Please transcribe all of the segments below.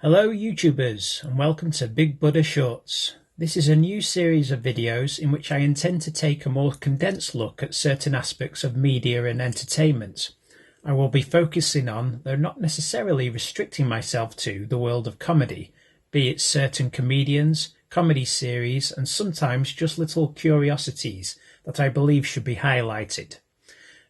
Hello YouTubers and welcome to Big Buddha Shorts. This is a new series of videos in which I intend to take a more condensed look at certain aspects of media and entertainment. I will be focusing on, though not necessarily restricting myself to, the world of comedy, be it certain comedians, comedy series and sometimes just little curiosities that I believe should be highlighted.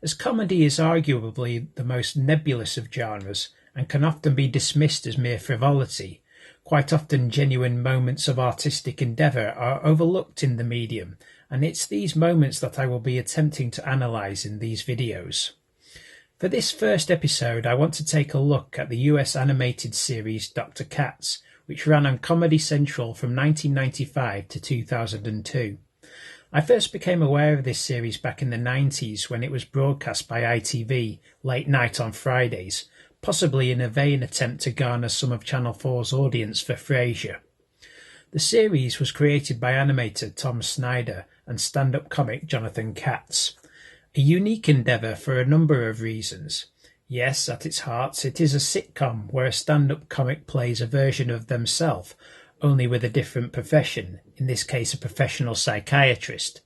As comedy is arguably the most nebulous of genres, and can often be dismissed as mere frivolity, quite often genuine moments of artistic endeavour are overlooked in the medium, and it's these moments that I will be attempting to analyse in these videos. For this first episode, I want to take a look at the US animated series Dr Katz, which ran on Comedy Central from 1995 to 2002. I first became aware of this series back in the 90s when it was broadcast by ITV late night on Fridays, possibly in a vain attempt to garner some of Channel 4's audience for Frasier. The series was created by animator Tom Snyder and stand-up comic Dr Katz. A unique endeavour for a number of reasons. Yes, at its heart, it is a sitcom where a stand-up comic plays a version of themselves, only with a different profession, in this case a professional psychiatrist.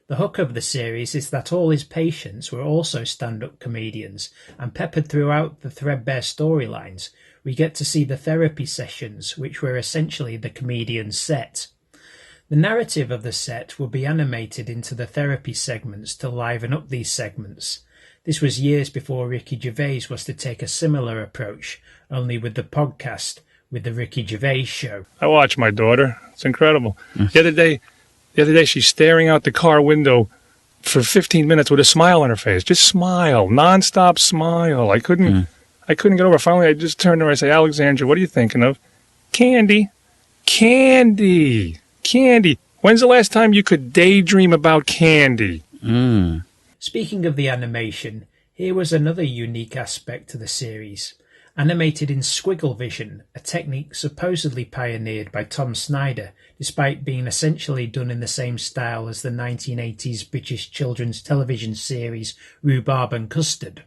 The hook of the series is that all his patients were also stand-up comedians, and peppered throughout the threadbare storylines, we get to see the therapy sessions, which were essentially the comedian's set. The narrative of the set will be animated into the therapy segments to liven up these segments. This was years before Ricky Gervais was to take a similar approach, only with the podcast, with the Ricky Gervais Show. I watch my daughter. It's incredible. The other day, she's staring out the car window for 15 minutes with a smile on her face. Just smile, nonstop smile. I couldn't get over it. Finally, I just turned to her and I say, Alexandra, what are you thinking of? Candy. Candy. Candy. When's the last time you could daydream about candy? Speaking of the animation, here was another unique aspect to the series. Animated in squiggle vision, a technique supposedly pioneered by Tom Snyder, despite being essentially done in the same style as the 1980s British children's television series Rhubarb and Custard.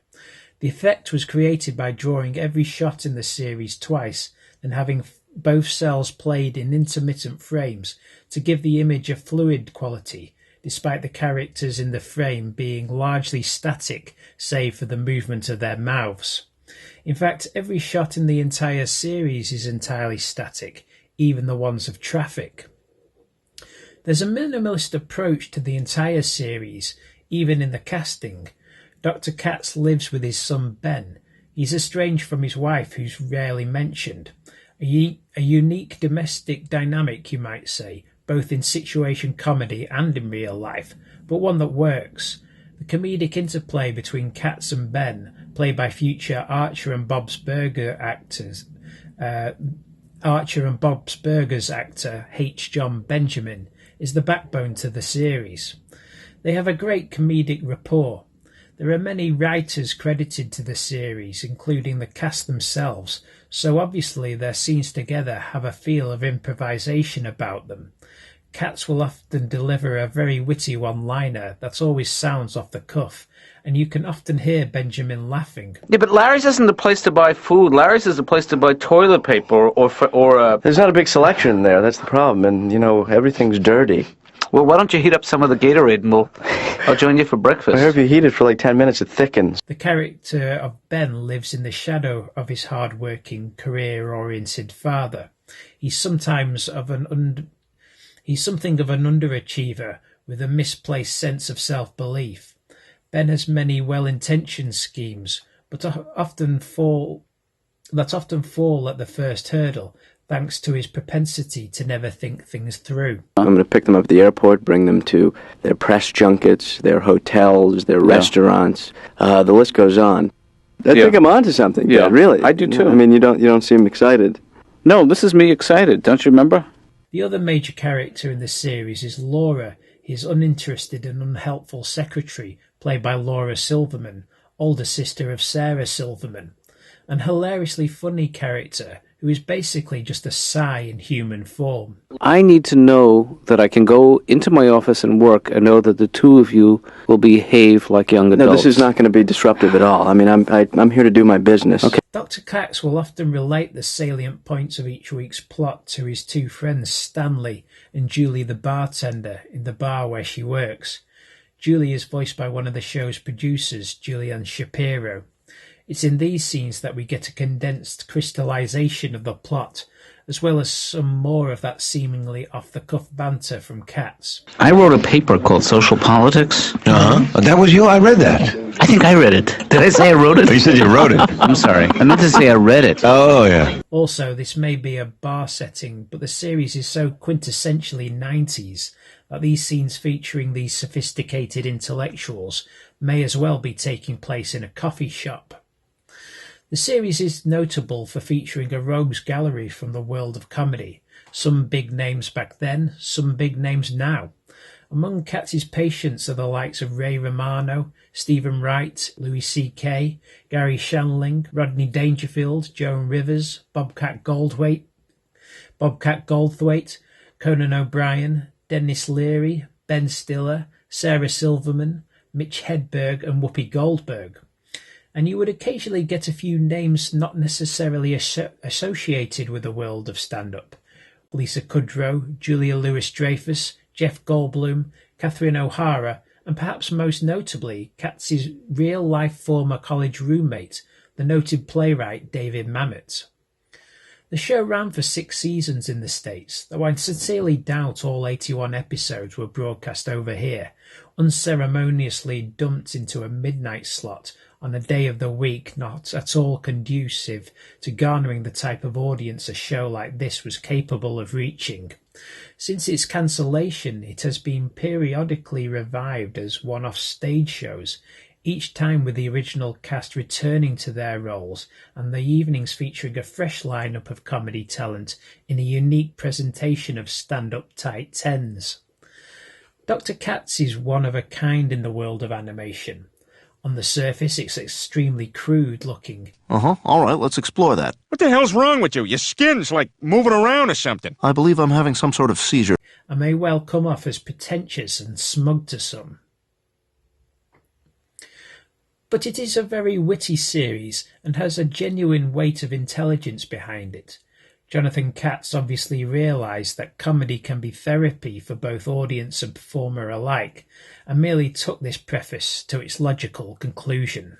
The effect was created by drawing every shot in the series twice and having both cells played in intermittent frames to give the image a fluid quality, despite the characters in the frame being largely static save for the movement of their mouths. In fact, every shot in the entire series is entirely static, even the ones of traffic. There's a minimalist approach to the entire series, even in the casting. Dr. Katz lives with his son Ben. He's estranged from his wife, who's rarely mentioned. A unique domestic dynamic, you might say, both in situation comedy and in real life, but one that works. The comedic interplay between Katz and Ben, played by future Archer and Bob's Burgers actor H. John Benjamin, is the backbone to the series. They have a great comedic rapport. There are many writers credited to the series, including the cast themselves, so obviously their scenes together have a feel of improvisation about them. Katz will often deliver a very witty one-liner that always sounds off the cuff, and you can often hear Benjamin laughing. Yeah, but Larry's isn't the place to buy food. Larry's is the place to buy toilet paper or There's not a big selection there, that's the problem, and, everything's dirty. Well, why don't you heat up some of the Gatorade and I'll join you for breakfast. I heard if you heat it for like 10 minutes, it thickens. The character of Ben lives in the shadow of his hard-working, career-oriented father. He's something of an underachiever with a misplaced sense of self-belief. Ben has many well-intentioned schemes, but often fall at the first hurdle, thanks to his propensity to never think things through. I'm going to pick them up at the airport, bring them to their press junkets, their hotels, their restaurants. The list goes on. I think I'm onto something. Yeah, really. I do too. You don't seem excited. No, this is me excited. Don't you remember? The other major character in this series is Laura, his uninterested and unhelpful secretary, played by Laura Silverman, older sister of Sarah Silverman. an hilariously funny character who is basically just a sigh in human form. I need to know that I can go into my office and work and know that the two of you will behave like young adults. No, this is not going to be disruptive at all. I mean, I'm here to do my business. Okay. Dr. Katz will often relate the salient points of each week's plot to his two friends Stanley and Julie the bartender in the bar where she works. Julie is voiced by one of the show's producers, Julianne Shapiro. It's in these scenes that we get a condensed crystallization of the plot, as well as some more of that seemingly off-the-cuff banter from Katz. I wrote a paper called Social Politics. Uh-huh. That was you? I read that. I think I read it. Did I say I wrote it? You said you wrote it. I'm sorry. I meant to say I read it. Oh, yeah. Also, this may be a bar setting, but the series is so quintessentially 90s that these scenes featuring these sophisticated intellectuals may as well be taking place in a coffee shop. The series is notable for featuring a rogues gallery from the world of comedy, some big names back then, some big names now. Among Katz's patients are the likes of Ray Romano, Stephen Wright, Louis C.K., Gary Shandling, Rodney Dangerfield, Joan Rivers, Bobcat Goldthwait, Conan O'Brien, Dennis Leary, Ben Stiller, Sarah Silverman, Mitch Hedberg and Whoopi Goldberg. And you would occasionally get a few names not necessarily associated with the world of stand-up. Lisa Kudrow, Julia Louis-Dreyfus, Jeff Goldblum, Catherine O'Hara, and perhaps most notably, Katz's real-life former college roommate, the noted playwright David Mamet. The show ran for 6 seasons in the States, though I sincerely doubt all 81 episodes were broadcast over here, unceremoniously dumped into a midnight slot on a day of the week not at all conducive to garnering the type of audience a show like this was capable of reaching. Since its cancellation, it has been periodically revived as one-off stage shows, each time with the original cast returning to their roles and the evenings featuring a fresh lineup of comedy talent in a unique presentation of stand-up tight tens. Dr. Katz is one of a kind in the world of animation. On the surface, it's extremely crude looking. Uh-huh. All right, let's explore that. What the hell's wrong with you? Your skin's like moving around or something. I believe I'm having some sort of seizure. And may well come off as pretentious and smug to some. But it is a very witty series and has a genuine weight of intelligence behind it. Jonathan Katz obviously realised that comedy can be therapy for both audience and performer alike, and merely took this preface to its logical conclusion.